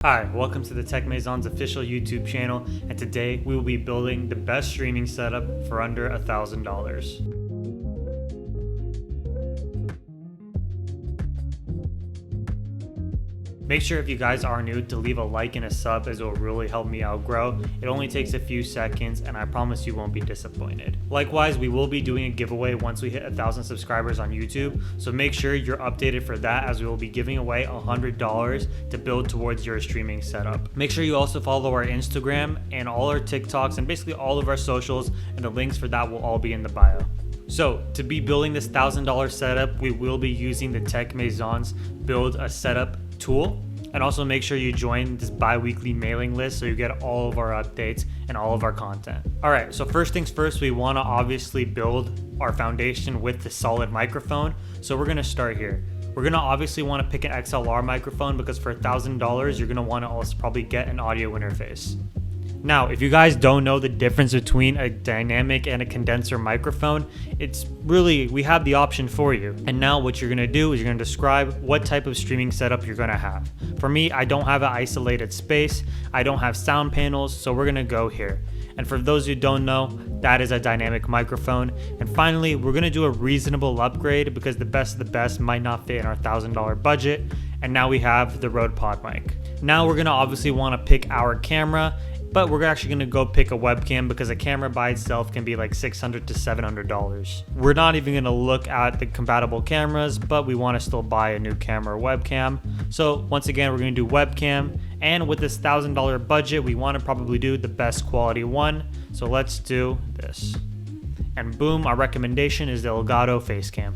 Hi, welcome to the Tech Maison's official YouTube channel, and today we will be building the best streaming setup for under $1,000. Make sure if you guys are new to leave a like and a sub, as it will really help me out grow. It only takes a few seconds and I promise you won't be disappointed. Likewise, we will be doing a giveaway once we hit 1,000 subscribers on YouTube, so make sure you're updated for that, as we will be giving away $100 to build towards your streaming setup. Make sure you also follow our Instagram and all our TikToks and basically all of our socials, and the links for that will all be in the bio. So to be building this $1,000 setup, we will be using the Tech Maison's Build a Setup tool, and also make sure you join this bi-weekly mailing list so you get all of our updates and all of our content. All right, so first things first, we want to obviously build our foundation with the solid microphone. So we're going to start here. We're going to obviously want to pick an XLR microphone, because for $1,000 you're going to want to also probably get an audio interface. Now, if you guys don't know the difference between a dynamic and a condenser microphone, it's really, we have the option for you. And now what you're gonna do is you're gonna describe what type of streaming setup you're gonna have. For me, I don't have an isolated space, I don't have sound panels, so we're gonna go here. And for those who don't know, that is a dynamic microphone. And finally, we're gonna do a reasonable upgrade, because the best of the best might not fit in our $1,000 budget. And now we have the Rode Pod mic. Now we're gonna obviously wanna pick our camera, but we're actually going to go pick a webcam, because a camera by itself can be like $600 to $700. We're not even going to look at the compatible cameras, but we want to still buy a new camera or webcam. So once again, we're going to do webcam, and with this $1,000 budget, we want to probably do the best quality one. So let's do this. And boom, our recommendation is the Elgato Facecam.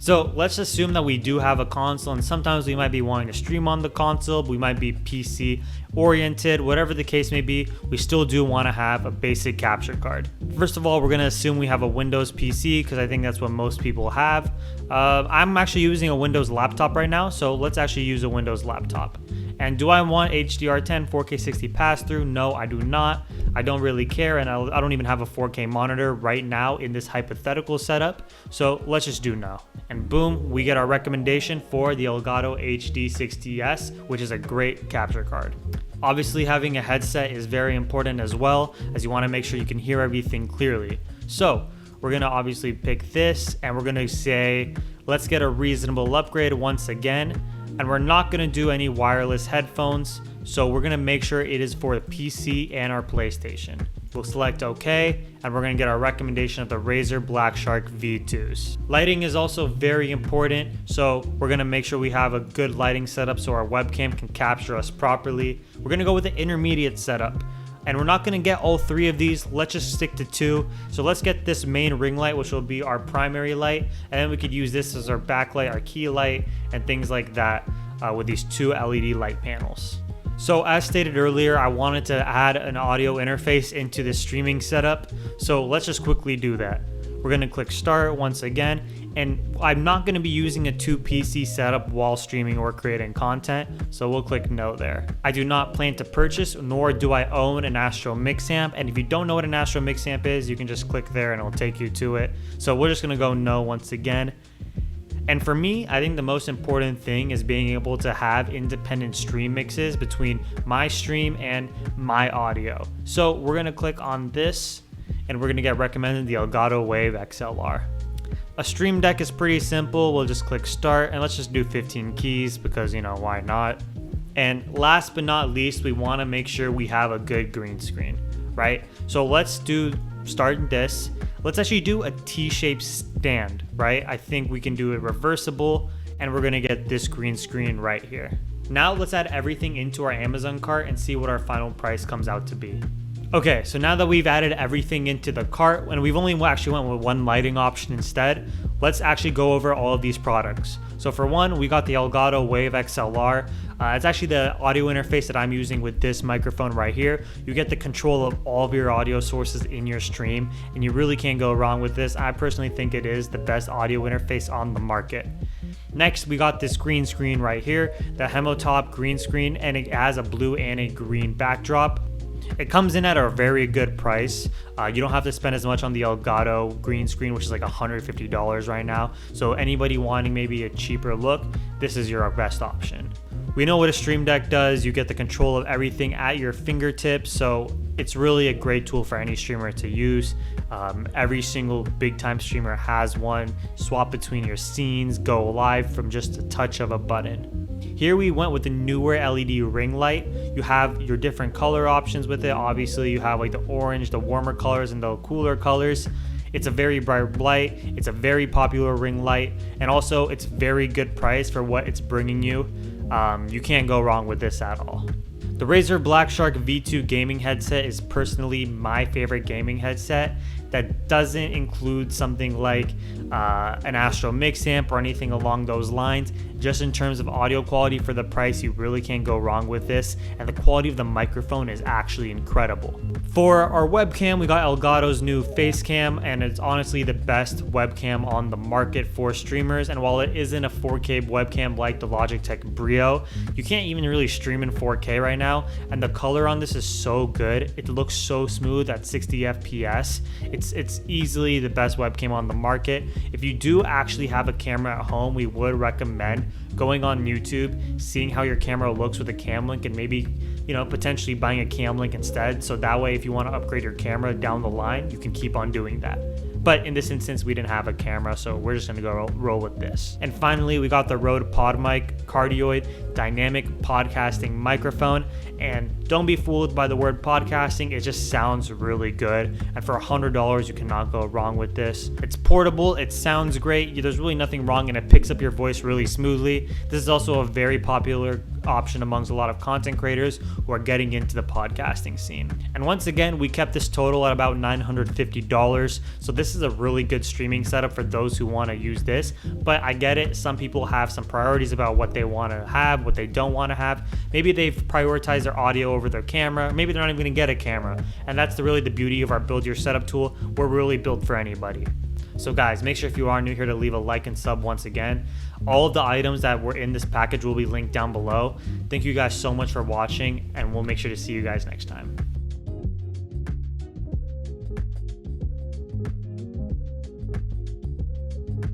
So let's assume that we do have a console, and sometimes we might be wanting to stream on the console, we might be PC oriented, whatever the case may be, we still do want to have a basic capture card. First of all, we're going to assume we have a Windows PC, because I think that's what most people have. I'm actually using a Windows laptop right now, so let's actually use a Windows laptop. And do I want HDR10 4K 60 pass-through? No, I do not. I don't really care, and I don't even have a 4K monitor right now in this hypothetical setup, so let's just do no. And boom, we get our recommendation for the Elgato HD60S, which is a great capture card. Obviously, having a headset is very important as well, as you want to make sure you can hear everything clearly. So we're going to obviously pick this, and we're going to say, let's get a reasonable upgrade once again. And we're not going to do any wireless headphones, so we're going to make sure it is for the PC and our PlayStation. We'll select OK, and we're going to get our recommendation of the Razer Black Shark V2s. Lighting is also very important, so we're going to make sure we have a good lighting setup so our webcam can capture us properly. We're going to go with the intermediate setup. And we're not going to get all three of these, let's just stick to two. So let's get this main ring light, which will be our primary light, and then we could use this as our backlight, our key light, and things like that with these two LED light panels. So as stated earlier, I wanted to add an audio interface into the streaming setup, so let's just quickly do that. We're going to click start once again, and I'm not going to be using a 2 PC setup while streaming or creating content, so we'll click no there. I do not plan to purchase, nor do I own an Astro Mix Amp, and if you don't know what an Astro Mix Amp is, you can just click there and it'll take you to it. So we're just going to go no once again. And for me, I think the most important thing is being able to have independent stream mixes between my stream and my audio. So we're going to click on this, and we're going to get recommended the Elgato Wave XLR. A stream deck is pretty simple. We'll just click start, and let's just do 15 keys, because, you know, why not? And last but not least, we want to make sure we have a good green screen, right? So let's do start this. Let's actually do a T-shaped stand, right? I think we can do it reversible, and we're going to get this green screen right here. Now let's add everything into our Amazon cart and see what our final price comes out to be. Okay, so now that we've added everything into the cart, and we've only actually went with one lighting option instead, let's actually go over all of these products. So for one, we got the Elgato Wave XLR. It's actually the audio interface that I'm using with this microphone right here. You get the control of all of your audio sources in your stream, and you really can't go wrong with this. I personally think it is the best audio interface on the market. Next, we got this green screen right here, the Hemotop green screen, and it has a blue and a green backdrop. It comes in at a very good price. You don't have to spend as much on the Elgato green screen, which is like $150 right now. So anybody wanting maybe a cheaper look, this is your best option. We know what a Stream Deck does. You get the control of everything at your fingertips, so it's really a great tool for any streamer to use. Every single big time streamer has one. Swap between your scenes, go live from just a touch of a button. Here we went with the newer LED ring light. You have your different color options with it. Obviously you have like the orange, the warmer colors, and the cooler colors. It's a very bright light. It's a very popular ring light, and also it's very good price for what it's bringing you. You can't go wrong with this at all. The Razer Black Shark V2 gaming headset is personally my favorite gaming headset that doesn't include something like an Astro Mix amp or anything along those lines. Just in terms of audio quality for the price, you really can't go wrong with this, and the quality of the microphone is actually incredible. For our webcam, we got Elgato's new face cam, and it's honestly the best webcam on the market for streamers. And while it isn't a 4K webcam like the Logitech Brio, you can't even really stream in 4K right now, and the color on this is so good. It looks so smooth at 60 FPS. It's easily the best webcam on the market. If you do actually have a camera at home, we would recommend going on YouTube, seeing how your camera looks with a cam link, and maybe, you know, potentially buying a cam link instead. So that way, if you want to upgrade your camera down the line, you can keep on doing that. But in this instance, we didn't have a camera, so we're just gonna go roll with this. And finally, we got the Rode PodMic Cardioid dynamic podcasting microphone. And don't be fooled by the word podcasting, it just sounds really good. And for $100, you cannot go wrong with this. It's portable, it sounds great, there's really nothing wrong, and it picks up your voice really smoothly. This is also a very popular option amongst a lot of content creators who are getting into the podcasting scene. And once again, we kept this total at about $950. So this is a really good streaming setup for those who want to use this. But I get it, some people have some priorities about what they want to have, what they don't want to have. Maybe they've prioritized their audio over their camera. Maybe they're not even going to get a camera. And that's really the beauty of our Build Your Setup tool. We're really built for anybody. So guys, make sure if you are new here to leave a like and sub once again. All of the items that were in this package will be linked down below. Thank you guys so much for watching, and we'll make sure to see you guys next time.